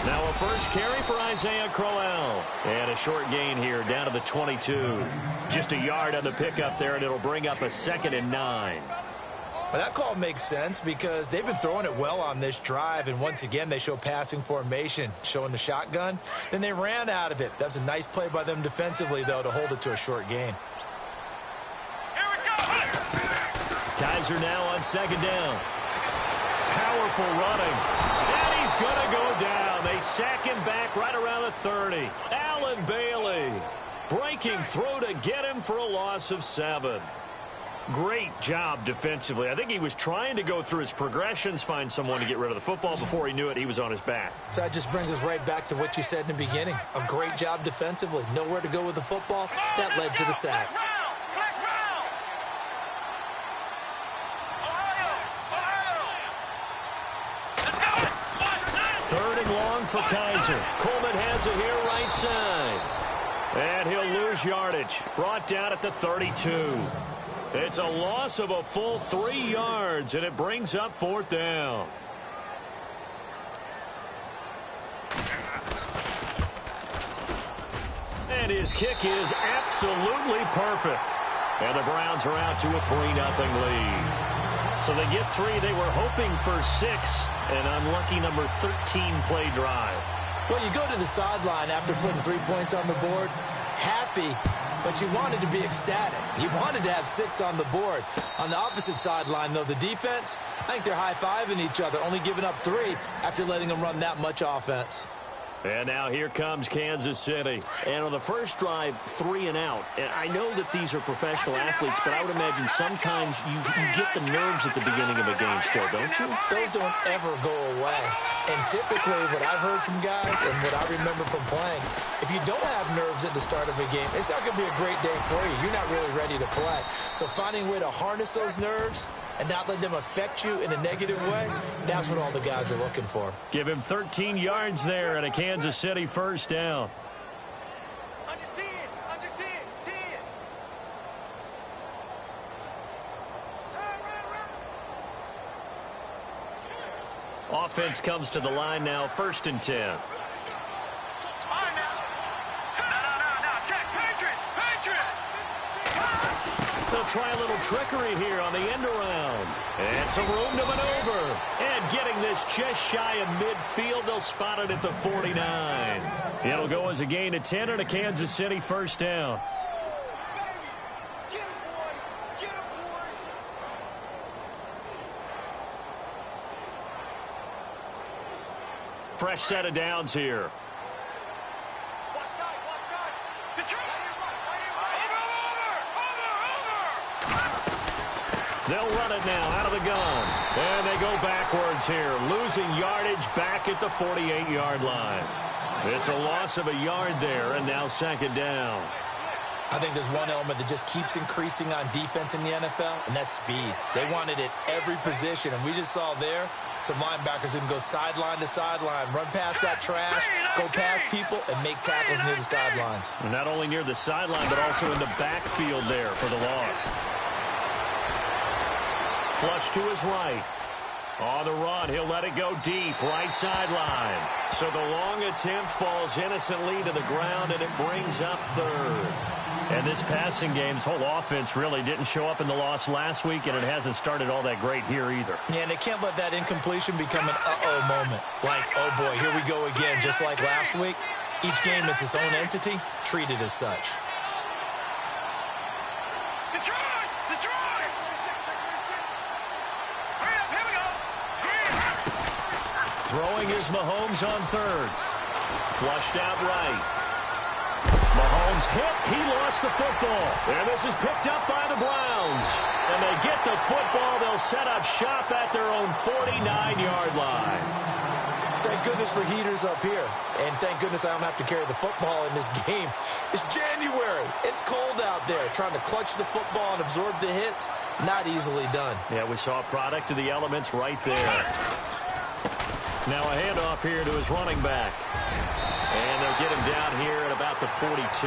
Now a first carry for Isaiah Crowell. And a short gain here down to the 22. Just a yard on the pickup there, and it'll bring up a 2nd and 9. Well, that call makes sense because they've been throwing it well on this drive, and once again they show passing formation, showing the shotgun. Then they ran out of it. That was a nice play by them defensively, though, to hold it to a short gain. Here we go. Kaiser now on 2nd down. Powerful running. And he's going to go down. They sack him back right around the 30. Allen Bailey breaking through to get him for a loss of 7. Great job defensively. I think he was trying to go through his progressions, find someone to get rid of the football. Before he knew it, he was on his back. So that just brings us right back to what you said in the beginning. A great job defensively. Nowhere to go with the football. That led to the sack. Third and long for Kaiser. Coleman has it here right side. And he'll lose yardage. Brought down at the 32. It's a loss of a full 3 yards, and it brings up 4th down. And his kick is absolutely perfect. And the Browns are out to a 3-0 lead. So they get 3. They were hoping for 6. An unlucky number 13 play drive. Well, you go to the sideline after putting 3 points on the board, happy, but you wanted to be ecstatic. You wanted to have 6 on the board. On the opposite sideline, though, the defense, I think they're high-fiving each other, only giving up 3 after letting them run that much offense. And now here comes Kansas City. And on the first drive, 3 and out. And I know that these are professional athletes, but I would imagine sometimes you get the nerves at the beginning of a game still, don't you? Those don't ever go away. And typically what I've heard from guys and what I remember from playing, if you don't have nerves at the start of a game, it's not going to be a great day for you. You're not really ready to play. So finding a way to harness those nerves and not let them affect you in a negative way, that's what all the guys are looking for. Give him 13 yards there and a Kansas City first down. Under 10, under 10, 10. Offense comes to the line now, 1st and 10. They'll try a little trickery here on the end around. And some room to maneuver. And getting this just shy of midfield, they'll spot it at the 49. It'll go as a gain of 10 and a Kansas City first down. Fresh set of downs here. They'll run it now out of the gun. And they go backwards here, losing yardage back at the 48-yard line. It's a loss of a yard there, and now 2nd down. I think there's one element that just keeps increasing on defense in the NFL, and that's speed. They want it at every position, and we just saw there some linebackers who can go sideline to sideline, run past that trash, go past people, and make tackles near the sidelines. And not only near the sideline, but also in the backfield there for the loss. Flush to his right. On the run, he'll let it go deep, right sideline. So the long attempt falls innocently to the ground, and it brings up 3rd. And this passing game's whole offense really didn't show up in the loss last week, and it hasn't started all that great here either. Yeah, and they can't let that incompletion become an uh-oh moment. Like, oh boy, here we go again, just like last week. Each game is its own entity, treated as such. Throwing is Mahomes on 3rd. Flushed out right. Mahomes hit. He lost the football. And this is picked up by the Browns. And they get the football. They'll set up shop at their own 49-yard line. Thank goodness for heaters up here. And thank goodness I don't have to carry the football in this game. It's January. It's cold out there. Trying to clutch the football and absorb the hits, not easily done. Yeah, we saw a product of the elements right there. Now a handoff here to his running back. And they'll get him down here at about the 42.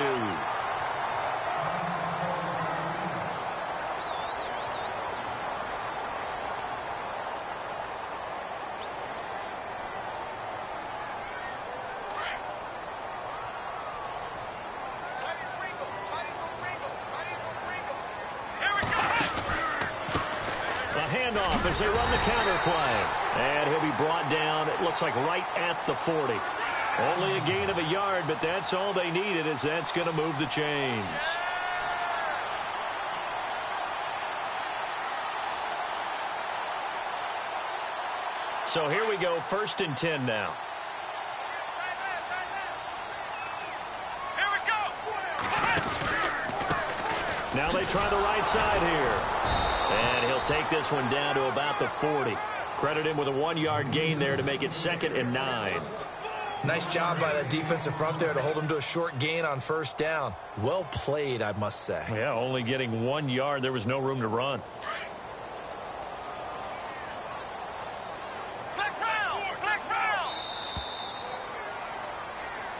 off as they run the counter play. And he'll be brought down, it looks like right at the 40. Only a gain of a yard, but that's all they needed, as that's going to move the chains. So here we go, 1st and 10 now. Here we go. Now they try the right side here. And he'll take this one down to about the 40. Credit him with a 1-yard gain there to make it 2nd and 9. Nice job by that defensive front there to hold him to a short gain on 1st down. Well played, I must say. Yeah, only getting 1 yard. There was no room to run.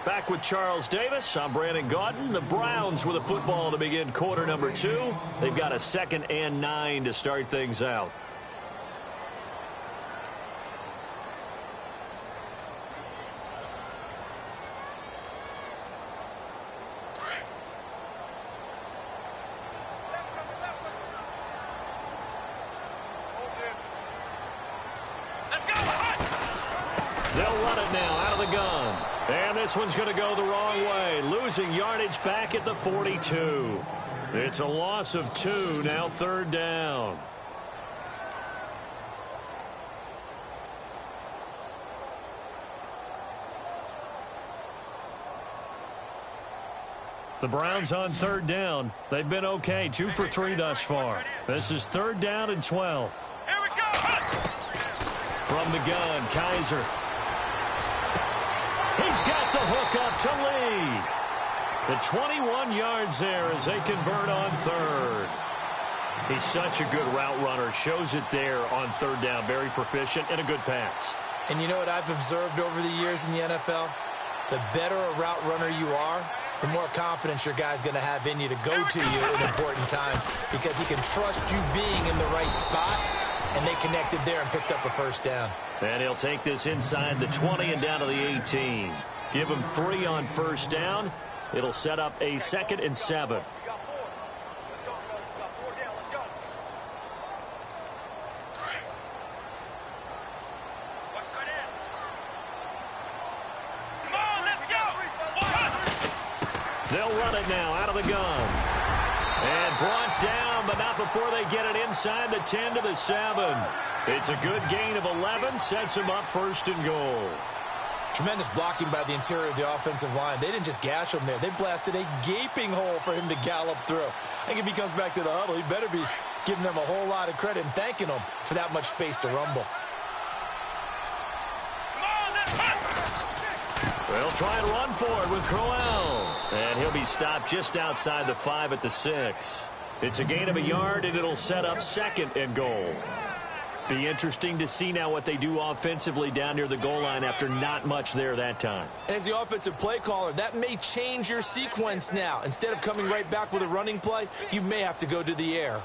Back with Charles Davis. I'm Brandon Gaudin. The Browns with a football to begin quarter number 2. They've got a 2nd and 9 to start things out. They'll run it now out of the gun. And this one's going to go the wrong way. Losing yardage back at the 42. It's a loss of 2, now 3rd down. The Browns on 3rd down. They've been okay, 2 for 3 thus far. This is 3rd down and 12. Here we go. From the gun, Kaiser. He's got the hook up to Lee. The 21 yards there as they convert on 3rd. He's such a good route runner. Shows it there on 3rd down. Very proficient and a good pass. And you know what I've observed over the years in the NFL? The better a route runner you are, the more confidence your guy's going to have in you to go to you in important times, because he can trust you being in the right spot, and they connected there and picked up a 1st down. And he'll take this inside the 20 and down to the 18. Give him 3 on 1st down. It'll set up a 2nd and 7. We got 4. Let's go. We got 4 down. Let's go. Watch tight end. Come on, let's go. They'll run it now out of the gun. And brought down, but not before they get it inside the 10 to the 7. It's a good gain of 11, sets him up 1st and goal. Tremendous blocking by the interior of the offensive line. They didn't just gash him there. They blasted a gaping hole for him to gallop through. I think if he comes back to the huddle, he better be giving them a whole lot of credit and thanking them for that much space to rumble. They'll try and run for it with Crowell. And he'll be stopped just outside the 5 at the 6. It's a gain of a yard, and it'll set up 2nd and goal. Be interesting to see now what they do offensively down near the goal line after not much there that time. As the offensive play caller, that may change your sequence now. Instead of coming right back with a running play, you may have to go to the air.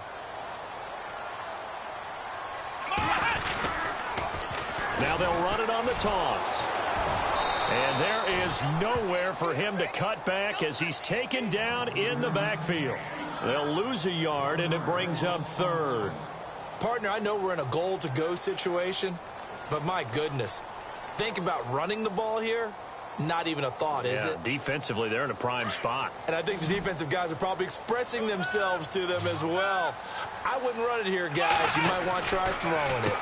Now they'll run it on the toss. And there is nowhere for him to cut back as he's taken down in the backfield. They'll lose a yard, and it brings up 3rd. Partner, I know we're in a goal-to-go situation, but my goodness, think about running the ball here. Not even a thought, is it? Defensively, they're in a prime spot. And I think the defensive guys are probably expressing themselves to them as well. I wouldn't run it here, guys. You might want to try throwing it.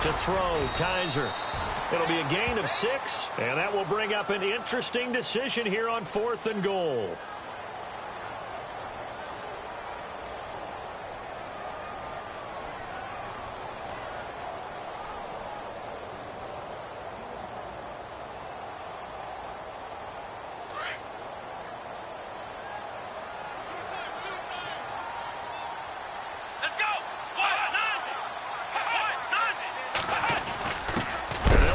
To throw, Kaiser. It'll be a gain of 6, and that will bring up an interesting decision here on 4th and goal.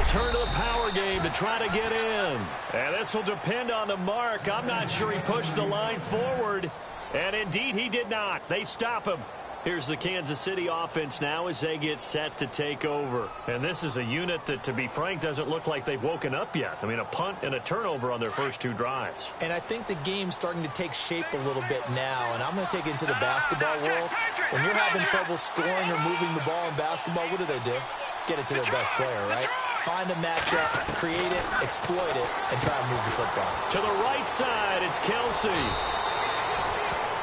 Turn to the power game to try to get in. And this will depend on the mark. I'm not sure he pushed the line forward. And indeed, he did not. They stop him. Here's the Kansas City offense now as they get set to take over. And this is a unit that, to be frank, doesn't look like they've woken up yet. I mean, a punt and a turnover on their first 2 drives. And I think the game's starting to take shape a little bit now. And I'm going to take it into the basketball world. When you're having trouble scoring or moving the ball in basketball, what do? Get it to their best player, right? Find a matchup, create it, exploit it, and try to move the football. To the right side, it's Kelsey.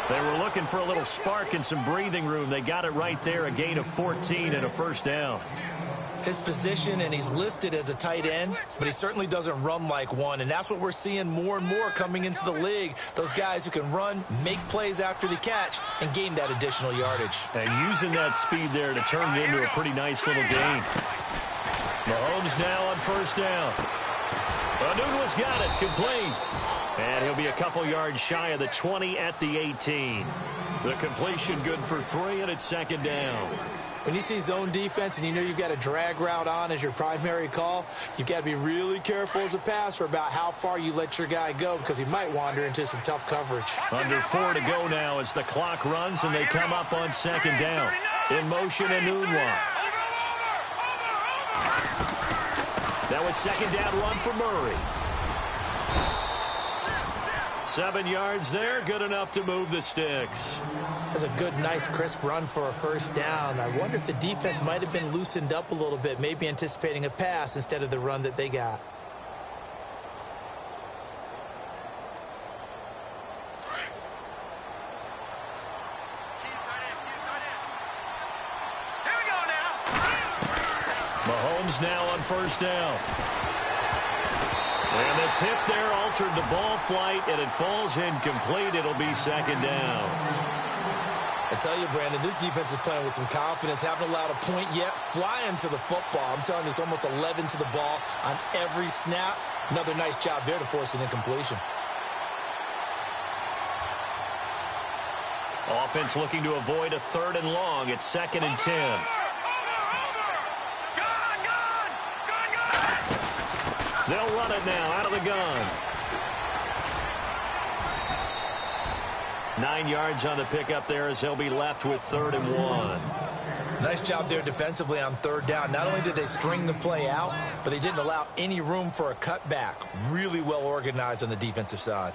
They were looking for a little spark and some breathing room. They got it right there, a gain of 14 and a first down. His position, and he's listed as a tight end, but he certainly doesn't run like one, and that's what we're seeing more and more coming into the league. Those guys who can run, make plays after the catch, and gain that additional yardage. And using that speed there to turn it into a pretty nice little gain. Mahomes now on first down. Anunwa's got it, complete. And he'll be a couple yards shy of the 20 at the 18. The completion good for 3, and it's second down. When you see zone defense and you know you've got a drag route on as your primary call, you've got to be really careful as a passer about how far you let your guy go because he might wander into some tough coverage. Under 4 to go now as the clock runs and they come up on second down. In motion, Anunwa. That was second down run for Murray. 7 yards there, good enough to move the sticks. That's a good, nice, crisp run for a first down. I wonder if the defense might have been loosened up a little bit, maybe anticipating a pass instead of the run that they got. Mahomes now on first down. And the tip there altered the ball flight, and it falls incomplete. It'll be second down. I tell you, Brandon, this defense is playing with some confidence. Haven't allowed a point yet. Flying to the football. I'm telling you, it's almost 11 to the ball on every snap. Another nice job there to force an incompletion. Offense looking to avoid a 3rd and long. It's 2nd and 10. They'll run it now out of the gun. 9 yards on the pickup there as they'll be left with 3rd and 1. Nice job there defensively on 3rd down. Not only did they string the play out, but they didn't allow any room for a cutback. Really well organized on the defensive side.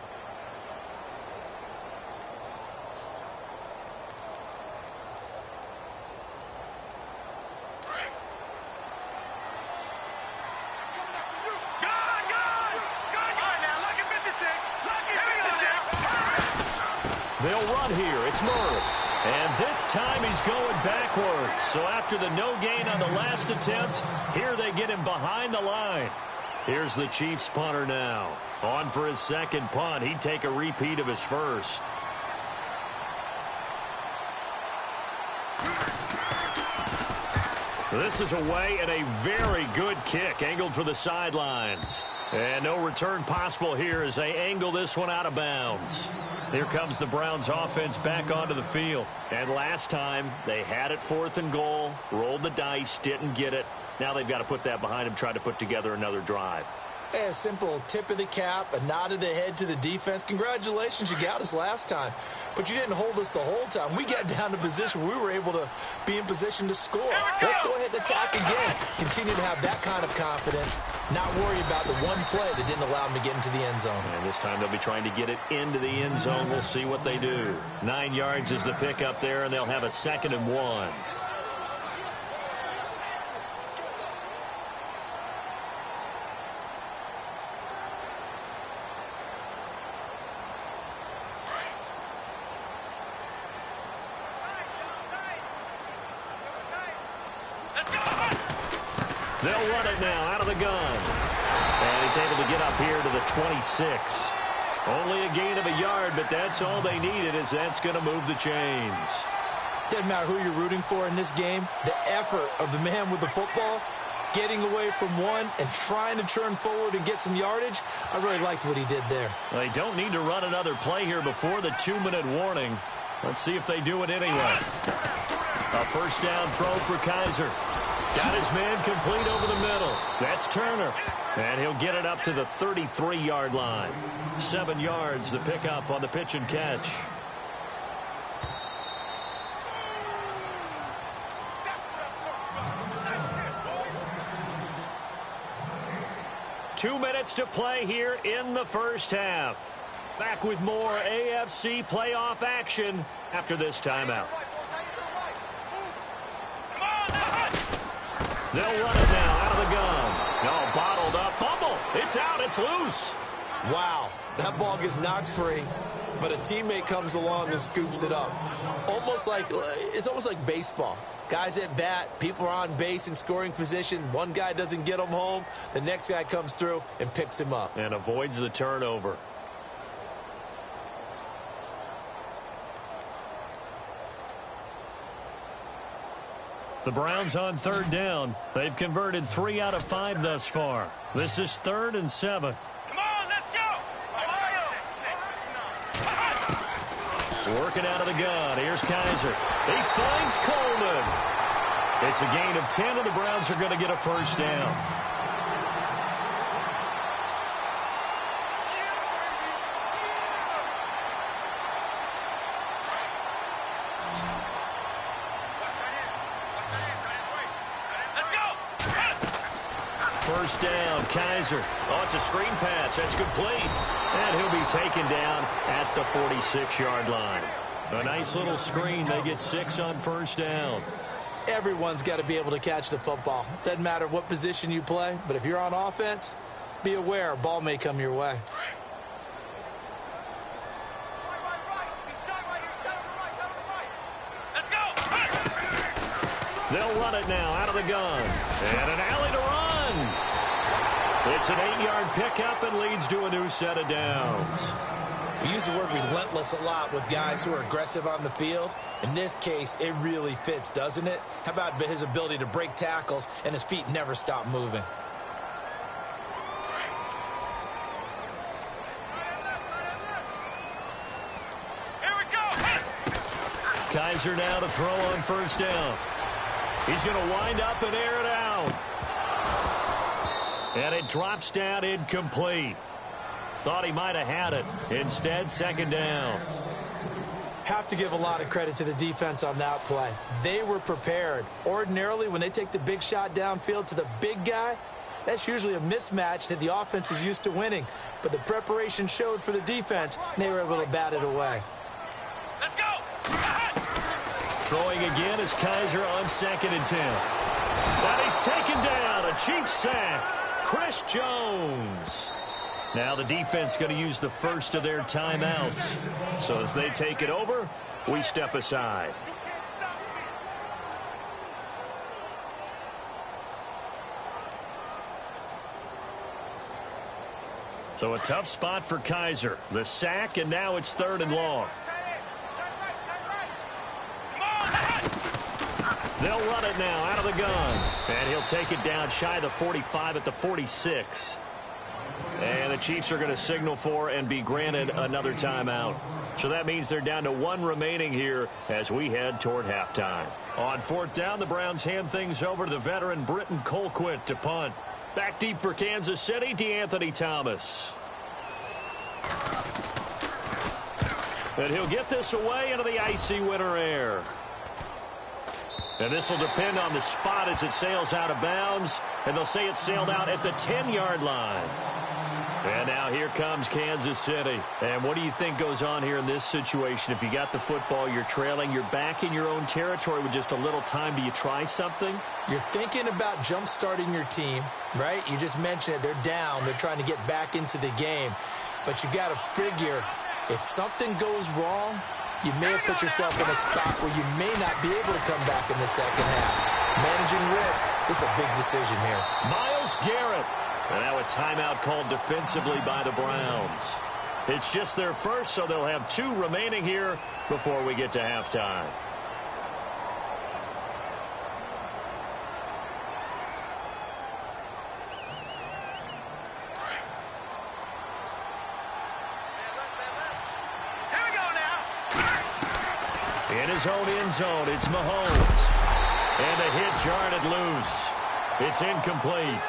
They'll run here. It's Murray. And this time he's going backwards. So after the no gain on the last attempt, here they get him behind the line. Here's the Chiefs punter now. On for his second punt. He'd take a repeat of his first. This is away and a very good kick angled for the sidelines. And no return possible here as they angle this one out of bounds. Here comes the Browns offense back onto the field. And last time they had it 4th and goal, rolled the dice, didn't get it. Now they've got to put that behind them, try to put together another drive. A simple tip of the cap, a nod of the head to the defense. Congratulations, you got us last time. But you didn't hold us the whole time. We got down to position where we were able to be in position to score. Let's go ahead and attack again. Continue to have that kind of confidence. Not worry about the one play that didn't allow them to get into the end zone. And this time they'll be trying to get it into the end zone. We'll see what they do. 9 yards is the pickup there, and they'll have a 2nd and 1. They'll run it now out of the gun. And he's able to get up here to the 26. Only a gain of a yard, but that's all they needed, as that's going to move the chains. Doesn't matter who you're rooting for in this game. The effort of the man with the football, getting away from one and trying to turn forward and get some yardage, I really liked what he did there. Well, they don't need to run another play here before the 2-minute warning. Let's see if they do it anyway. A first down throw for Kaiser. Got his man complete over the middle. That's Turner. And he'll get it up to the 33-yard line. 7 yards, the pickup on the pitch and catch. 2 minutes to play here in the first half. Back with more AFC playoff action after this timeout. They'll run it now out of the gun. No, bottled up. Fumble. It's out. It's loose. Wow, that ball gets knocked free, but a teammate comes along and scoops it up. It's almost like baseball. Guys at bat, people are on base in scoring position. One guy doesn't get him home. The next guy comes through and picks him up. And avoids the turnover. The Browns on third down. They've converted 3 out of 5 thus far. This is 3rd and 7. Come on, let's go! Ohio! Working out of the gun. Here's Kaiser. He finds Coleman. It's a gain of 10, and the Browns are going to get a first down. First down, Kaiser. Oh, it's a screen pass. That's complete. And he'll be taken down at the 46-yard line. A nice little screen. They get 6 on first down. Everyone's got to be able to catch the football. Doesn't matter what position you play, but if you're on offense, be aware a ball may come your way. Let's go! They'll run it now out of the gun. And an alley to run. It's an 8-yard pickup and leads to a new set of downs. We use the word relentless a lot with guys who are aggressive on the field. In this case, it really fits, doesn't it? How about his ability to break tackles and his feet never stop moving? Here we go! Kaiser now to throw on first down. He's going to wind up and air it out. And it drops down incomplete. Thought he might have had it. Instead, second down. Have to give a lot of credit to the defense on that play. They were prepared. Ordinarily, when they take the big shot downfield to the big guy, that's usually a mismatch that the offense is used to winning. But the preparation showed for the defense, and they were able to bat it away. Let's go! Throwing again is Kaiser on 2nd and 10. And he's taken down. A Chiefs sack. Chris Jones. Now the defense going to use the first of their timeouts. So as they take it over, we step aside. So a tough spot for Kaiser. The sack, and now it's 3rd and long. They'll run it now out of the gun. And he'll take it down shy of the 45 at the 46. And the Chiefs are going to signal for and be granted another timeout. So that means they're down to 1 remaining here as we head toward halftime. On 4th down, the Browns hand things over to the veteran Britton Colquitt to punt. Back deep for Kansas City, DeAnthony Thomas. And he'll get this away into the icy winter air. And this will depend on the spot as it sails out of bounds. And they'll say it sailed out at the 10-yard line. And now here comes Kansas City. And what do you think goes on here in this situation? If you got the football, you're trailing, you're back in your own territory with just a little time. Do you try something? You're thinking about jump-starting your team, right? You just mentioned it. They're down. They're trying to get back into the game. But you got to figure, if something goes wrong, you may have put yourself in a spot where you may not be able to come back in the second half. Managing risk is a big decision here. Myles Garrett. And now a timeout called defensively by the Browns. It's just their first, so they'll have 2 remaining here before we get to halftime. Here we go now! In his own end zone, it's Mahomes. And a hit jarred it loose. It's incomplete.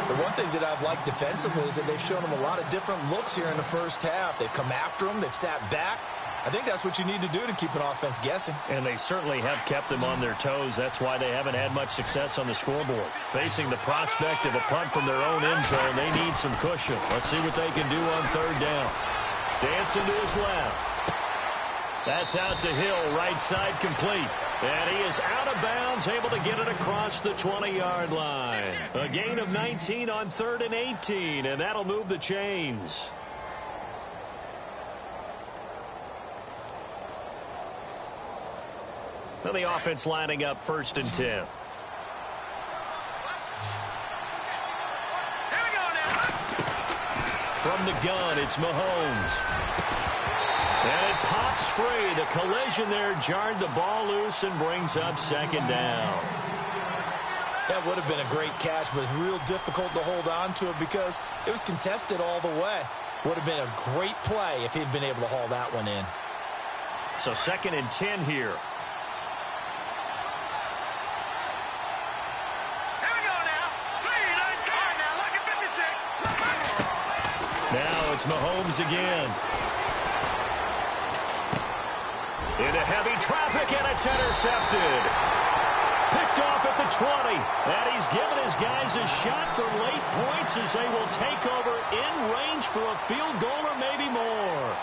The one thing that I've liked defensively is that they've shown him a lot of different looks here in the first half. They've come after him. They've sat back. I think that's what you need to do to keep an offense guessing. And they certainly have kept them on their toes. That's why they haven't had much success on the scoreboard. Facing the prospect of a punt from their own end zone, they need some cushion. Let's see what they can do on third down. Dancing to his left. That's out to Hill, right side complete. And he is out of bounds, able to get it across the 20-yard line. A gain of 19 on 3rd and 18, and that'll move the chains. So the offense lining up 1st and 10. From the gun, it's Mahomes. And it pops free. The collision there jarred the ball loose and brings up 2nd down. That would have been a great catch, but it's real difficult to hold on to it because it was contested all the way. Would have been a great play if he'd been able to haul that one in. So 2nd and 10 here. Now it's Mahomes again. Into heavy traffic, and it's intercepted. Picked off at the 20. And he's given his guys a shot for late points as they will take over in range for a field goal or maybe more.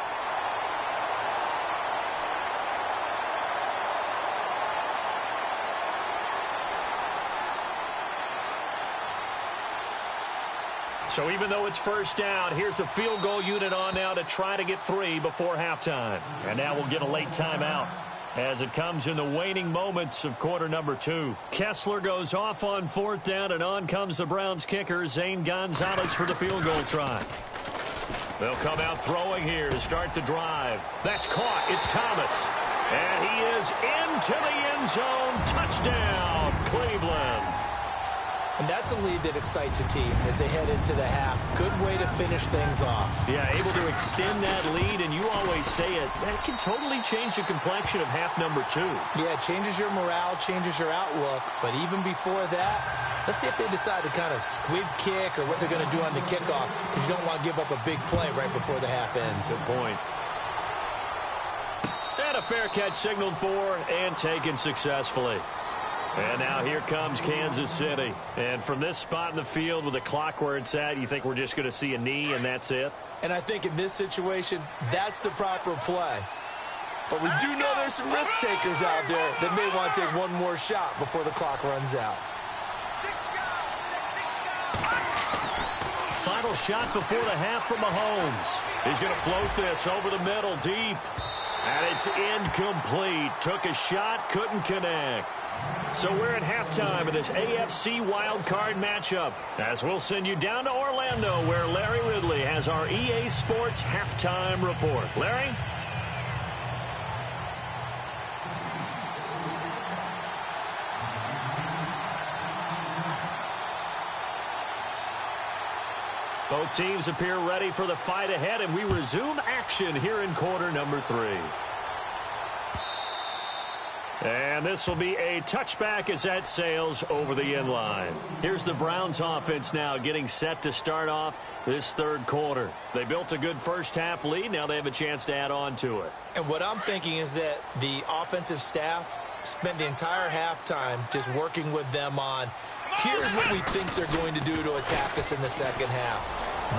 So even though it's 1st down, here's the field goal unit on now to try to get 3 before halftime. And now we'll get a late timeout as it comes in the waning moments of quarter number 2. Kessler goes off on 4th down, and on comes the Browns kicker, Zane Gonzalez, for the field goal try. They'll come out throwing here to start the drive. That's caught. It's Thomas. And he is into the end zone. Touchdown, Cleveland. And that's a lead that excites a team as they head into the half. Good way to finish things off. Yeah, able to extend that lead, and you always say it, that can totally change the complexion of half number 2. Yeah, it changes your morale, changes your outlook. But even before that, let's see if they decide to kind of squib kick or what they're going to do on the kickoff, because you don't want to give up a big play right before the half ends. Good point. And a fair catch signaled for and taken successfully. And now here comes Kansas City. And from this spot in the field with the clock where it's at, you think we're just going to see a knee and that's it? And I think in this situation, that's the proper play. But we do know there's some risk takers out there that may want to take one more shot before the clock runs out. Final shot before the half from Mahomes. He's going to float this over the middle deep. And it's incomplete. Took a shot, couldn't connect. So we're at halftime of this AFC wildcard matchup, as we'll send you down to Orlando, where Larry Ridley has our EA Sports halftime report. Larry? Both teams appear ready for the fight ahead, and we resume action here in quarter number 3. And this will be a touchback as that sails over the end line. Here's the Browns offense now getting set to start off this 3rd quarter. They built a good first half lead. Now they have a chance to add on to it. And what I'm thinking is that the offensive staff spent the entire halftime just working with them on, here's what we think they're going to do to attack us in the second half.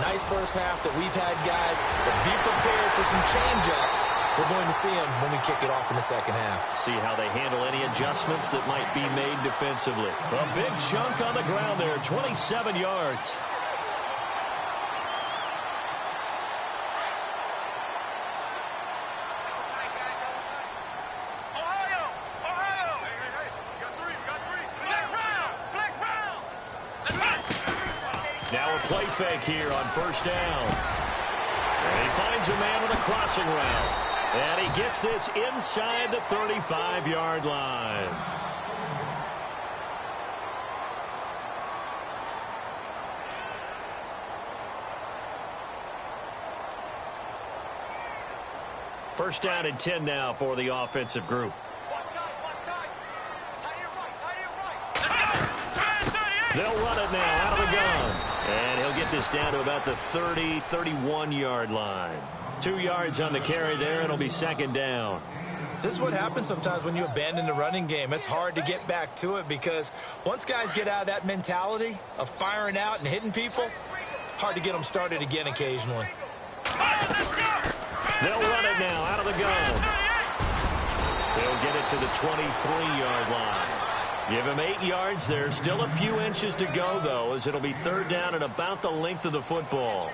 Nice first half that we've had, guys, but be prepared for some change-ups. We're going to see them when we kick it off in the second half. See how they handle any adjustments that might be made defensively. A big chunk on the ground there, 27 yards. Now a play fake here on 1st down. And he finds a man with a crossing route. And he gets this inside the 35-yard line. First down and 10 now for the offensive group. They'll run it now out of the gun. And he'll get this down to about the 30, 31-yard line. 2 yards on the carry there. It'll be second down. This is what happens sometimes when you abandon the running game. It's hard to get back to it because once guys get out of that mentality of firing out and hitting people, hard to get them started again occasionally. They'll run it now out of the gun. They'll get it to the 23-yard line. Give him 8 yards there. Still a few inches to go, though, as it'll be third down and about the length of the football.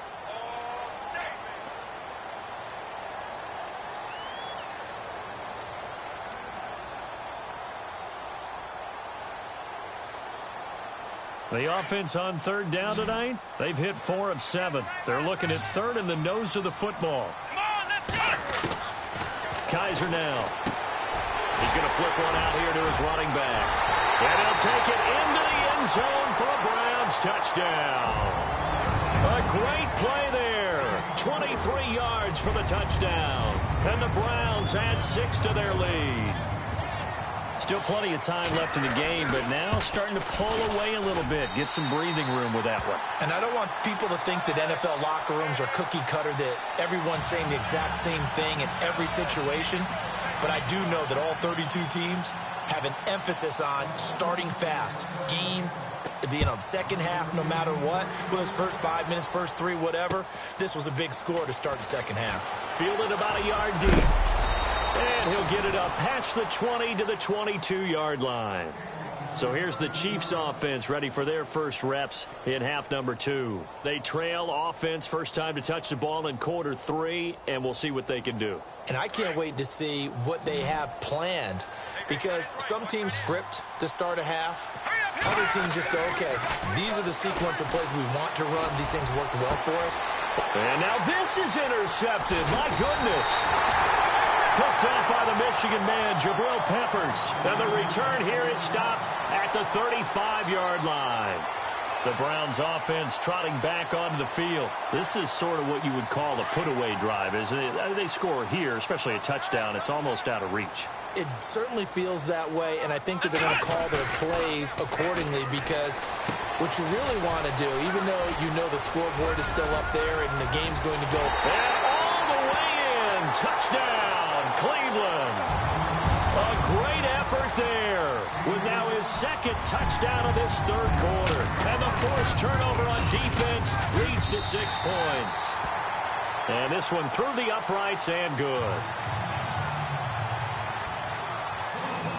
The offense on third down tonight, they've hit 4 of 7. They're looking at third in the nose of the football. Kaiser now. He's going to flip one out here to his running back. And he'll take it into the end zone for a Browns touchdown. A great play there. 23 yards for the touchdown. And the Browns add 6 to their lead. Still plenty of time left in the game, but now starting to pull away a little bit. Get some breathing room with that one. And I don't want people to think that NFL locker rooms are cookie cutter, that everyone's saying the exact same thing in every situation. But I do know that all 32 teams have an emphasis on starting fast. Game, second half, no matter what. Whether it's first 5 minutes, first 3, whatever. This was a big score to start the second half. Fielded about a yard deep. And he'll get it up past the 20 to the 22-yard line. So here's the Chiefs offense ready for their first reps in half number 2. They trail offense first time to touch the ball in quarter 3, and we'll see what they can do. And I can't wait to see what they have planned, because some teams script to start a half. Other teams just go, okay, these are the sequence of plays we want to run. These things worked well for us. And now this is intercepted. My goodness. Picked up by the Michigan man, Jabril Peppers. And the return here is stopped at the 35-yard line. The Browns offense trotting back onto the field. This is sort of what you would call a put-away drive. As they score here, especially a touchdown, it's almost out of reach. It certainly feels that way, and I think that they're going to call their plays accordingly, because what you really want to do, even though you know the scoreboard is still up there and the game's going to go and all the way in, touchdown, Cleveland. A great effort there with now his second touchdown of this third quarter. And the forced turnover on defense leads to 6 points. And this one through the uprights and good.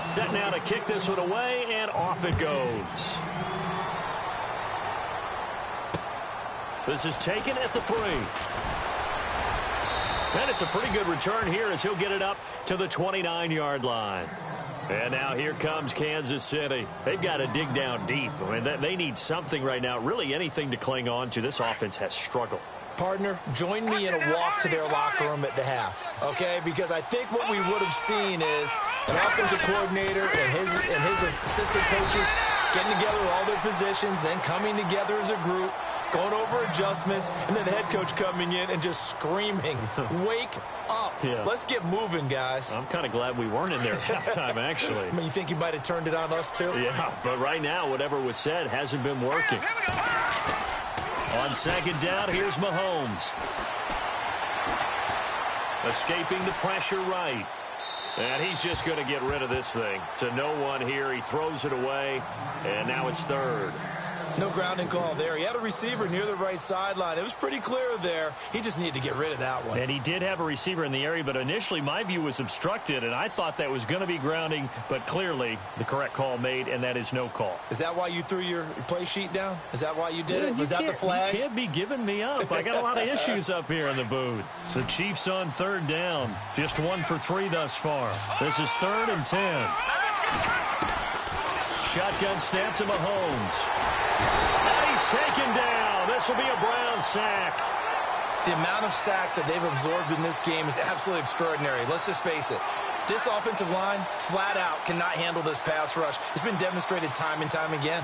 Set now to kick this one away, and off it goes. This is taken at the 3. And it's a pretty good return here as he'll get it up to the 29-yard line. And now here comes Kansas City. They've got to dig down deep. I mean, they need something right now, really anything to cling on to. This offense has struggled. Partner, join me in a walk to their locker room at the half, okay? Because I think what we would have seen is an offensive coordinator and his assistant coaches getting together with all their positions, then coming together as a group, going over adjustments, and then the head coach coming in and just screaming, wake up. Yeah. Let's get moving, guys. I'm kind of glad we weren't in there at halftime, actually. I mean, you think you might have turned it on us, too? Yeah, but right now, whatever was said hasn't been working. On second down, here's Mahomes. Escaping the pressure right. And he's just going to get rid of this thing. To no one here. He throws it away. And now it's third. No grounding call there. He had a receiver near the right sideline. It was pretty clear there. He just needed to get rid of that one. And he did have a receiver in the area, but initially my view was obstructed, and I thought that was going to be grounding, but clearly the correct call made, and that is no call. Is that why you threw your play sheet down? Is that why you did it? Was that the flag? You can't be giving me up. I got a lot of issues up here in the booth. The Chiefs on third down. Just 1 for 3 thus far. This is 3rd and 10. Shotgun snap to Mahomes. And he's taken down. This will be a Browns sack. The amount of sacks that they've absorbed in this game is absolutely extraordinary. Let's just face it. This offensive line, flat out, cannot handle this pass rush. It's been demonstrated time and time again.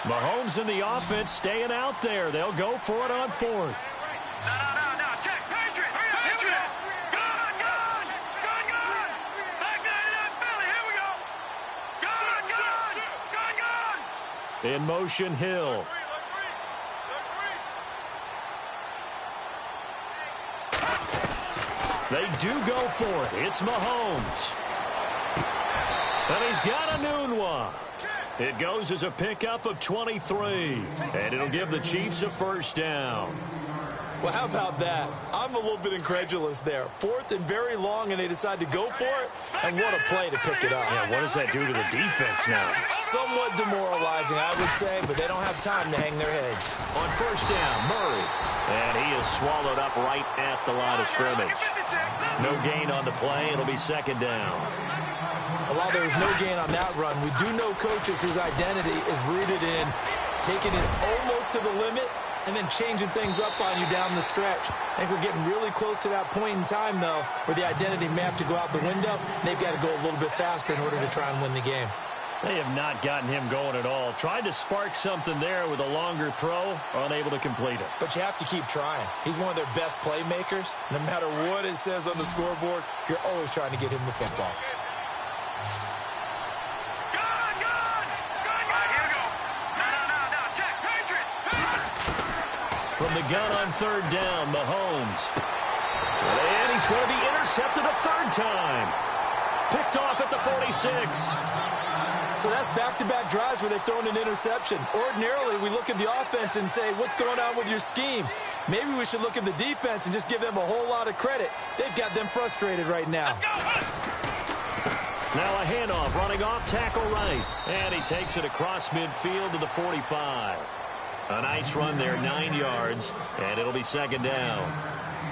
Mahomes in the offense staying out there. They'll go for it on 4th. No. Check. Patriot. Gun. In motion, Hill. They do go for it. It's Mahomes. And he's got a noon one. It goes as a pickup of 23. And it'll give the Chiefs a first down. Well, how about that? I'm a little bit incredulous there. 4th and very long, and they decide to go for it. And what a play to pick it up. Yeah, what does that do to the defense now? Somewhat demoralizing, I would say, but they don't have time to hang their heads. On first down, Murray. And he is swallowed up right at the line of scrimmage. No gain on the play. It'll be second down. While there was no gain on that run, we do know coaches whose identity is rooted in taking it almost to the limit and then changing things up on you down the stretch. I think we're getting really close to that point in time, though, where the identity may have to go out the window, and they've got to go a little bit faster in order to try and win the game. They have not gotten him going at all. Tried to spark something there with a longer throw, unable to complete it. But you have to keep trying. He's one of their best playmakers. No matter what it says on the scoreboard, you're always trying to get him the football. From the gun on third down, Mahomes. And he's going to be intercepted a third time. Picked off at the 46. So that's back-to-back drives where they've thrown an interception. Ordinarily, we look at the offense and say, what's going on with your scheme? Maybe we should look at the defense and just give them a whole lot of credit. They've got them frustrated right now. Now a handoff, running off, tackle right. And he takes it across midfield to the 45. A nice run there, 9 yards, and it'll be second down.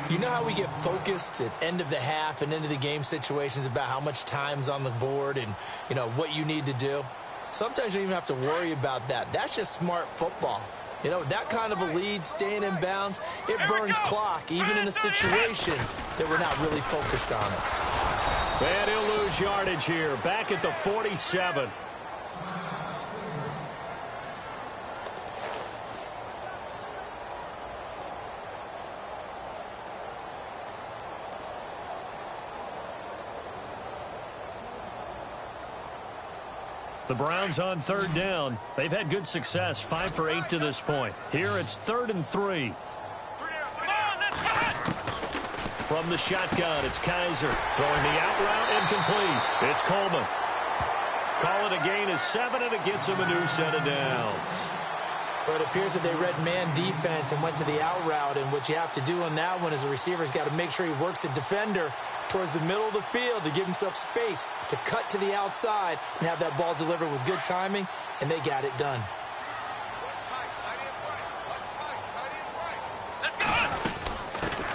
You know how we get focused at end of the half and end of the game situations about how much time's on the board and, you know, what you need to do? Sometimes you don't even have to worry about that. That's just smart football. You know, that kind of a lead, staying in bounds, it burns clock, even in a situation that we're not really focused on it. And he'll lose yardage here, back at the 47. The Browns on third down. They've had good success, 5 for 8 to this point. Here it's 3rd and 3. From the shotgun, it's Kaiser. Throwing the out route, incomplete. It's Coleman. Call it a gain of 7, and it gets him a new set of downs. But it appears that they read man defense and went to the out route, and what you have to do on that one is the receiver's got to make sure he works the defender towards the middle of the field to give himself space to cut to the outside and have that ball delivered with good timing, and they got it done.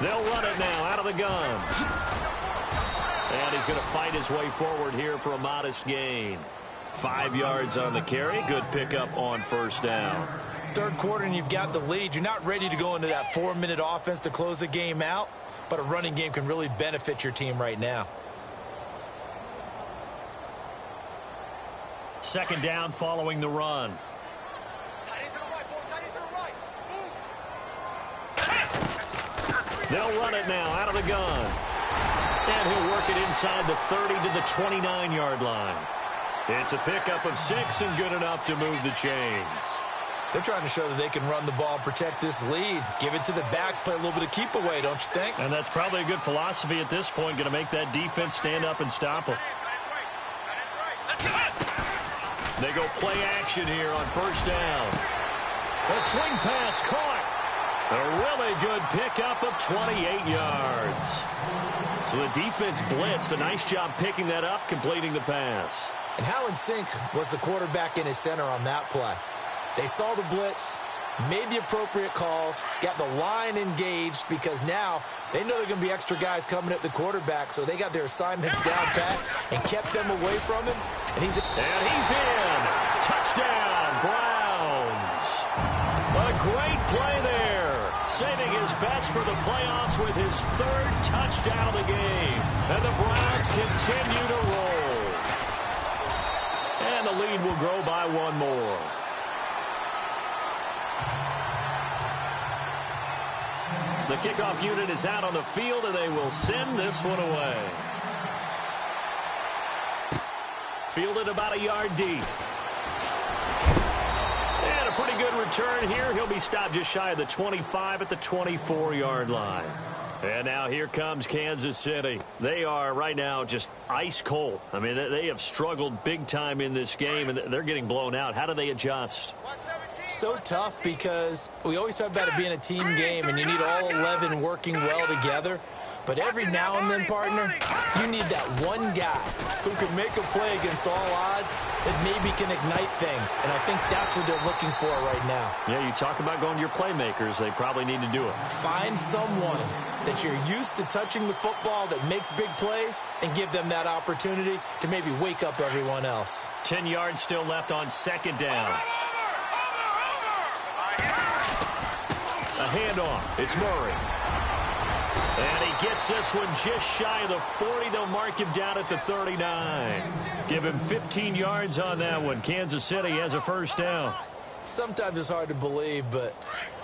They'll run it now out of the gun. And he's going to fight his way forward here for a modest gain. 5 yards on the carry. Good pickup on first down. Third quarter and you've got the lead. You're not ready to go into that 4-minute offense to close the game out, but a running game can really benefit your team right now. Second down following the run. They'll run it now out of the gun. And he'll work it inside the 30 to the 29-yard line. It's a pickup of 6 and good enough to move the chains. They're trying to show that they can run the ball, protect this lead. Give it to the backs, play a little bit of keep away, don't you think? And that's probably a good philosophy at this point, going to make that defense stand up and stop them. They go play action here on first down. A swing pass caught. A really good pickup of 28 yards. So the defense blitzed. A nice job picking that up, completing the pass. And how in sync was the quarterback in his center on that play? They saw the blitz, made the appropriate calls, got the line engaged because now they know they're going to be extra guys coming at the quarterback, so they got their assignments down pat and kept them away from him. And he's in. Touchdown, Browns. A great play there. Saving his best for the playoffs with his 3rd touchdown of the game. And the Browns continue to roll. And the lead will grow by 1 more. The kickoff unit is out on the field, and they will send this one away. Fielded about a yard deep. good return here. He'll be stopped just shy of the 25 at the 24-yard line. And now here comes Kansas City. They are right now just ice cold. I mean, they have struggled big time in this game, and they're getting blown out. How do they adjust? So tough because we always talk about it being a team game, and you need all 11 working well together. But every now and then, partner, you need that one guy who can make a play against all odds that maybe can ignite things. And I think that's what they're looking for right now. Yeah, you talk about going to your playmakers. They probably need to do it. Find someone that you're used to touching the football that makes big plays and give them that opportunity to maybe wake up everyone else. 10 yards still left on second down. A handoff. It's Murray. And he gets this one just shy of the 40. They'll mark him down at the 39. Give him 15 yards on that one. Kansas City has a first down. Sometimes it's hard to believe, but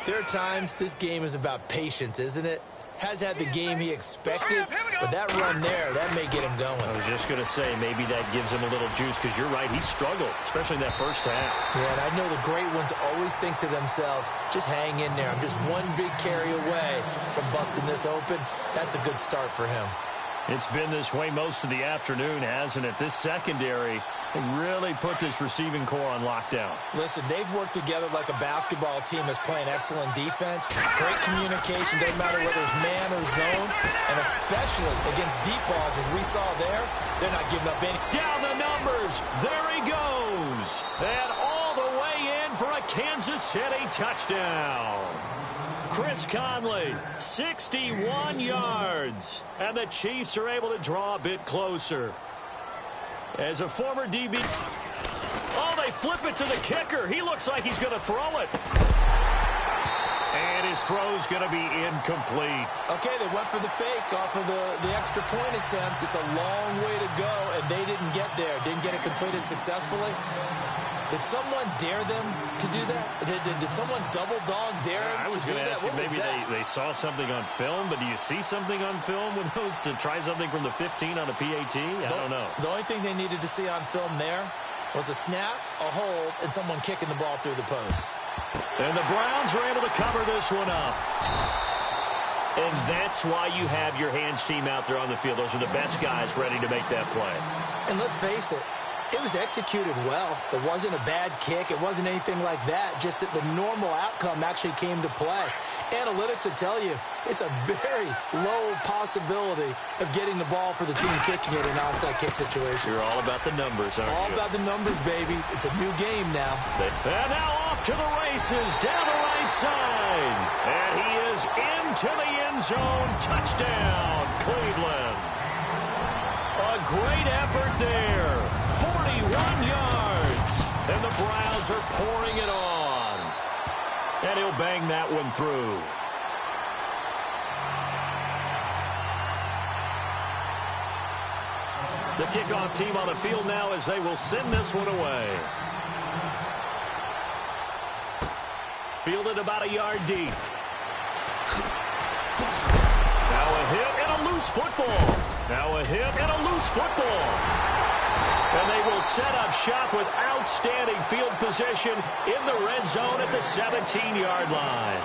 there are times this game is about patience, isn't it? Has had the game he expected, but that run there, that may get him going. I was just going to say, maybe that gives him a little juice, because you're right, he struggled, especially in that first half. Yeah, and I know the great ones always think to themselves, just hang in there. I'm just one big carry away from busting this open. That's a good start for him. It's been this way most of the afternoon, hasn't it? This secondary really put this receiving core on lockdown. Listen, they've worked together like a basketball team that's playing excellent defense. Great communication, doesn't matter whether it's man or zone. And especially against deep balls, as we saw there, they're not giving up any. Down the numbers. There he goes. And all the way in for a Kansas City touchdown. Chris Conley, 61 yards. And the Chiefs are able to draw a bit closer. As a former DB. Oh, they flip it to the kicker. He looks like he's going to throw it. And his throw's going to be incomplete. Okay, they went for the fake off of the extra point attempt. It's a long way to go, and they didn't get there. Didn't get it completed successfully. Did someone dare them to do that? Did someone double dog dare them to do that? I was going to ask you, maybe they saw something on film, but do you see something on film with those to try something from the 15 on a PAT? I don't know. The only thing they needed to see on film there was a snap, a hold, and someone kicking the ball through the post. And the Browns are able to cover this one up. And that's why you have your hands team out there on the field. Those are the best guys ready to make that play. And let's face it, it was executed well. It wasn't a bad kick. It wasn't anything like that. Just that the normal outcome actually came to play. Analytics will tell you it's a very low possibility of getting the ball for the team kicking it in an onside kick situation. You're all about the numbers, aren't you? All about the numbers, baby. It's a new game now. And now off to the races down the right side. And he is into the end zone. Touchdown, Cleveland. A great effort there. 41 yards. And the Browns are pouring it on. And he'll bang that one through. The kickoff team on the field now as they will send this one away. Fielded about a yard deep. Now a hit and a loose football. Now a hit and a loose football. And they will set up shop with outstanding field position in the red zone at the 17-yard line.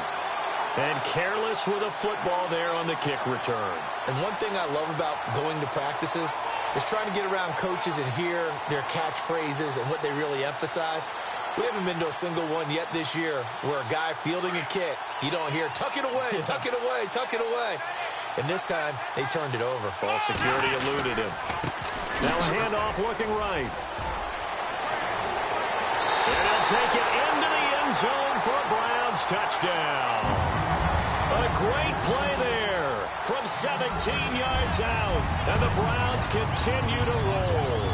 And careless with a football there on the kick return. And one thing I love about going to practices is trying to get around coaches and hear their catchphrases and what they really emphasize. We haven't been to a single one yet this year where a guy fielding a kick, you don't hear, tuck it away, tuck it away, tuck it away. And this time, they turned it over. Ball security eluded him. Now a handoff looking right. And he'll take it into the end zone for a Browns touchdown. A great play there from 17 yards out. And the Browns continue to roll.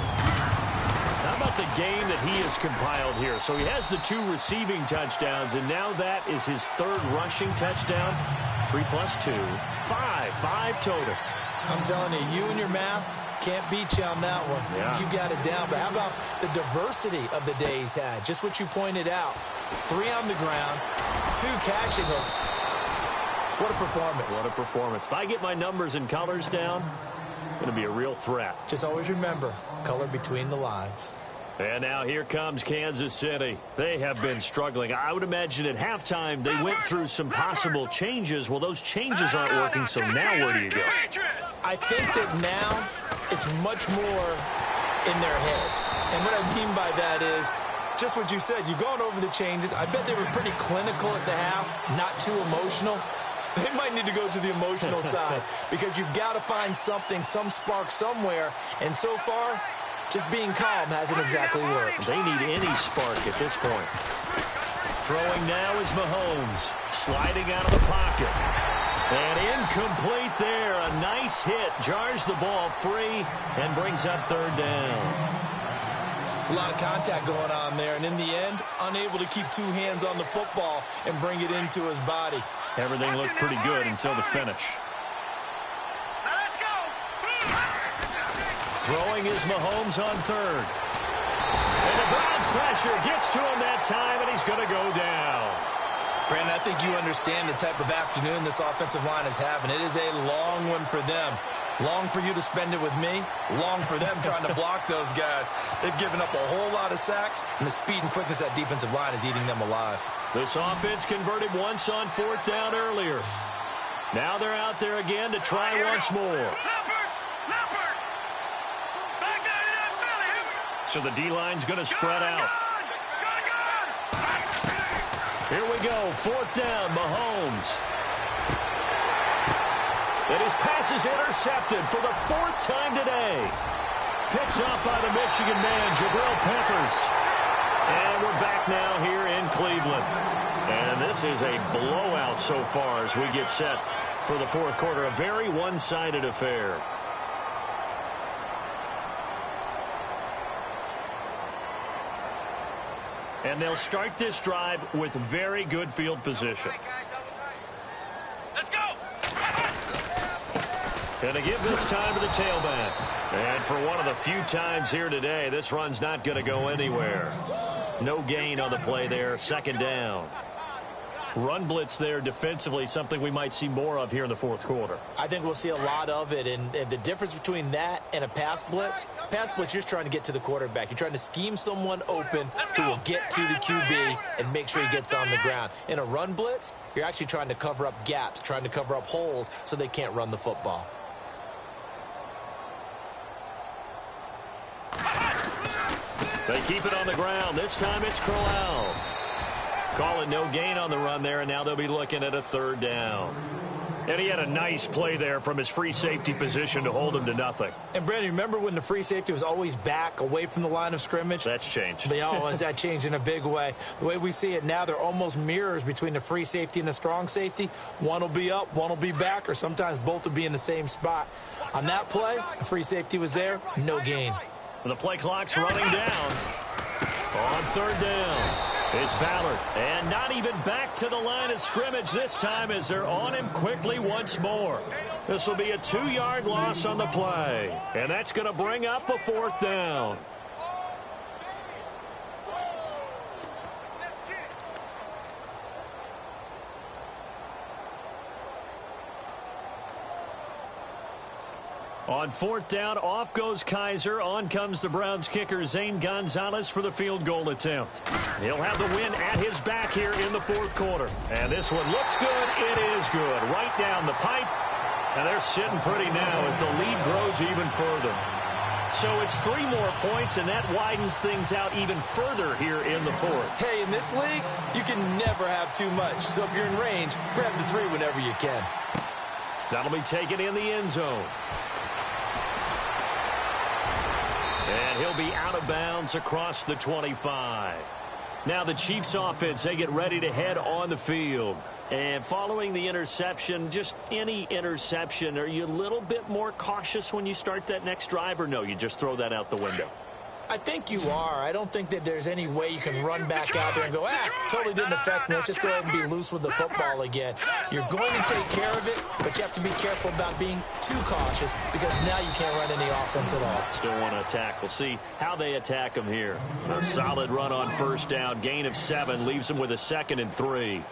How about the game that he has compiled here? So he has the 2 receiving touchdowns, and now that is his 3rd rushing touchdown. 3 plus 2, 5 total. I'm telling you, you and your math can't beat you on that one. Yeah. You got it down. But how about the diversity of the day he's had? Just what you pointed out. 3 on the ground, 2 catching them. What a performance. What a performance. If I get my numbers and colors down, it's going to be a real threat. Just always remember, color between the lines. And now here comes Kansas City. They have been struggling. I would imagine at halftime they went through some possible changes. Well, those changes aren't working, so now where do you go? I think that now it's much more in their head. And what I mean by that is just what you said. You've gone over the changes. I bet they were pretty clinical at the half, not too emotional. They might need to go to the emotional side because you've got to find something, some spark somewhere. And so far, just being calm hasn't exactly worked. They need any spark at this point. Throwing now is Mahomes. Sliding out of the pocket. And incomplete there. A nice hit. Jars the ball free and brings up third down. It's a lot of contact going on there. And in the end, unable to keep two hands on the football and bring it into his body. Everything looked pretty good until the finish. Now let's go. Throwing is Mahomes on third. And the Browns pressure gets to him that time, and he's going to go down. Brandon, I think you understand the type of afternoon this offensive line is having. It is a long one for them. Long for you to spend it with me. Long for them trying to block those guys. They've given up a whole lot of sacks, and the speed and quickness of that defensive line is eating them alive. This offense converted once on fourth down earlier. Now they're out there again to try once more. So the D-line's going to spread out. Here we go. Fourth down, Mahomes. And his pass is intercepted for the fourth time today. Picked off by the Michigan man, Jabril Peppers. And we're back now here in Cleveland. And this is a blowout so far as we get set for the fourth quarter. A very one-sided affair. And they'll start this drive with very good field position. Let's go. And to give this time to the tailback. And for one of the few times here today, this run's not going to go anywhere. No gain on the play there. Second down. Run blitz there defensively, something we might see more of here in the fourth quarter. I think we'll see a lot of it, and the difference between that and a pass blitz, you're just trying to get to the quarterback. You're trying to scheme someone open who will get to the QB and make sure he gets on the ground. In a run blitz, you're actually trying to cover up gaps, trying to cover up holes so they can't run the football. They keep it on the ground. This time it's Corral. Call it no gain on the run there, and now they'll be looking at a third down. And he had a nice play there from his free safety position to hold him to nothing. And, Brandon, remember when the free safety was always back away from the line of scrimmage? That's changed. That changed in a big way. The way we see it now, they're almost mirrors between the free safety and the strong safety. One will be up, one will be back, or sometimes both will be in the same spot. On that play, the free safety was there, no gain. The play clock's running down. On third down. It's Ballard, and not even back to the line of scrimmage this time as they're on him quickly once more. This will be a 2-yard loss on the play, and that's going to bring up a fourth down. On fourth down, off goes Kaiser. On comes the Browns kicker, Zane Gonzalez, for the field goal attempt. He'll have the win at his back here in the fourth quarter. And this one looks good. It is good. Right down the pipe. And they're sitting pretty now as the lead grows even further. So it's 3 more points, and that widens things out even further here in the fourth. Hey, in this league, you can never have too much. So if you're in range, grab the 3 whenever you can. That'll be taken in the end zone. And he'll be out of bounds across the 25. Now the Chiefs offense, they get ready to head on the field. And following the interception, just any interception, are you a little bit more cautious when you start that next drive, or no, you just throw that out the window? I think you are. I don't think that there's any way you can run back out there and go, totally didn't affect me. Let's just go ahead and be loose with the football again. You're going to take care of it, but you have to be careful about being too cautious because now you can't run any offense at all. Still want to attack. We'll see how they attack them here. A solid run on first down. Gain of 7 leaves them with a 2nd and 3.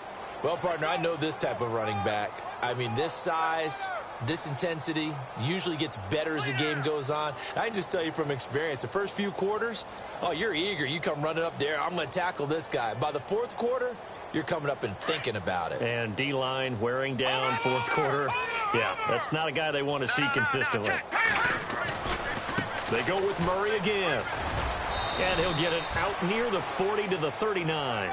Well, partner, I know this type of running back. I mean, this size, This intensity usually gets better as the game goes on. I can just tell you from experience, the first few quarters, oh, you're eager. You come running up there, I'm going to tackle this guy. By the fourth quarter, you're coming up and thinking about it. And D-line wearing down fourth quarter. Yeah, that's not a guy they want to see consistently. They go with Murray again. And he'll get it out near the 40 to the 39.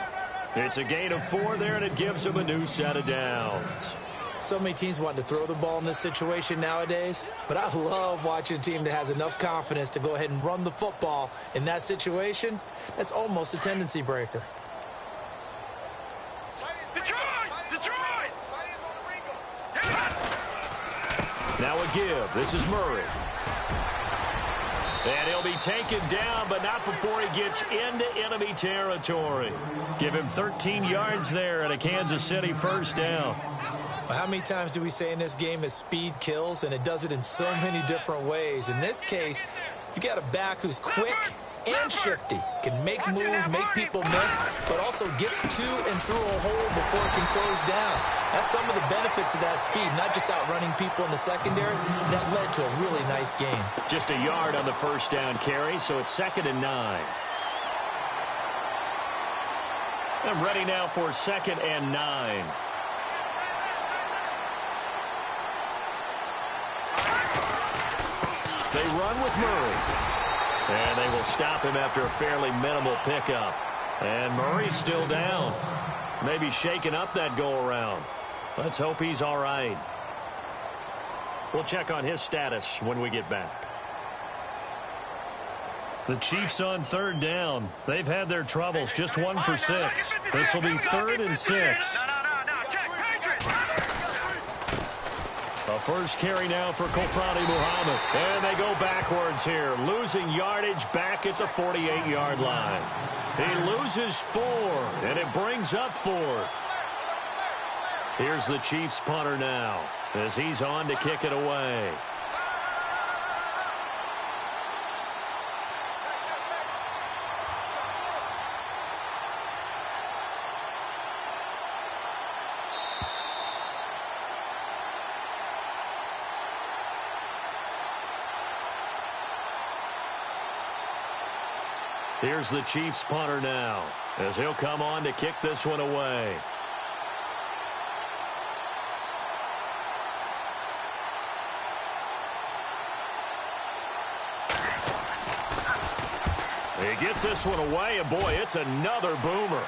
It's a gain of 4 there, and it gives him a new set of downs. So many teams want to throw the ball in this situation nowadays, but I love watching a team that has enough confidence to go ahead and run the football in that situation. That's almost a tendency breaker. Detroit! Now a give. This is Murray. And he'll be taken down, but not before he gets into enemy territory. Give him 13 yards there and a Kansas City first down. Well, how many times do we say in this game that speed kills, and it does it in so many different ways? In this case, you got a back who's quick and shifty, can make moves, make people miss, but also gets to and through a hole before it can close down. That's some of the benefits of that speed, not just outrunning people in the secondary. That led to a really nice game. Just a yard on the first down carry, so it's 2nd and 9. I'm ready now for 2nd and 9. They run with Murray. And they will stop him after a fairly minimal pickup. And Murray's still down. Maybe shaking up that go-around. Let's hope he's all right. We'll check on his status when we get back. The Chiefs on 3rd down. They've had their troubles, just 1 for 6. This will be 3rd and 6. A first carry now for Kofrani Muhammad. And they go backwards here, losing yardage back at the 48-yard line. He loses 4, and it brings up 4th. Here's the Chiefs punter now as he's on to kick it away. Here's the Chiefs punter now as he'll come on to kick this one away. He gets this one away, and boy, it's another boomer.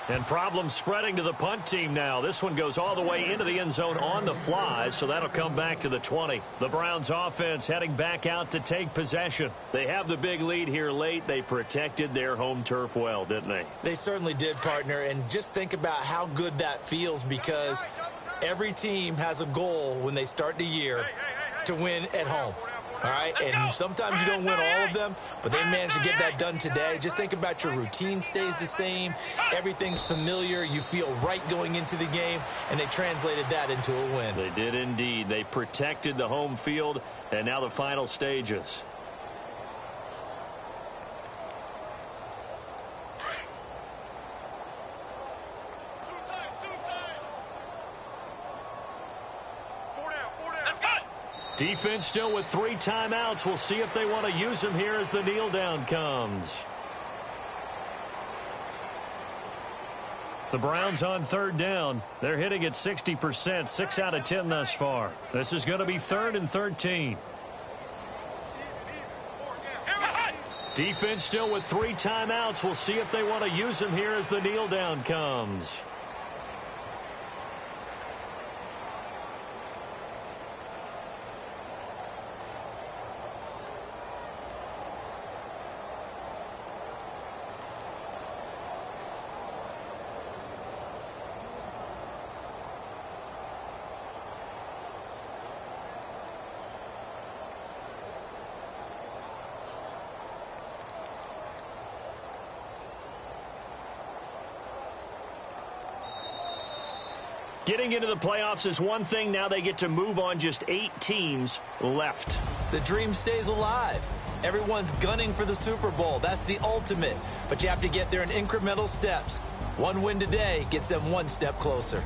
And problems spreading to the punt team now. This one goes all the way into the end zone on the fly, so that'll come back to the 20. The Browns offense heading back out to take possession. They have the big lead here late. They protected their home turf well, didn't they? They certainly did, partner, and just think about how good that feels, because every team has a goal when they start the year to win at home. All right, and sometimes you don't win all of them, but they managed to get that done today. Just think about your routine stays the same. Everything's familiar. You feel right going into the game, and they translated that into a win. They did indeed. They protected the home field, and now the final stages. Defense still with 3 timeouts. We'll see if they want to use them here as the kneel down comes. The Browns on 3rd down. They're hitting at 60%, 6 out of 10 thus far. This is going to be 3rd and 13. Defense still with 3 timeouts. We'll see if they want to use them here as the kneel down comes. Getting into the playoffs is one thing. Now they get to move on. Just 8 teams left. The dream stays alive. Everyone's gunning for the Super Bowl. That's the ultimate. But you have to get there in incremental steps. One win today gets them one step closer.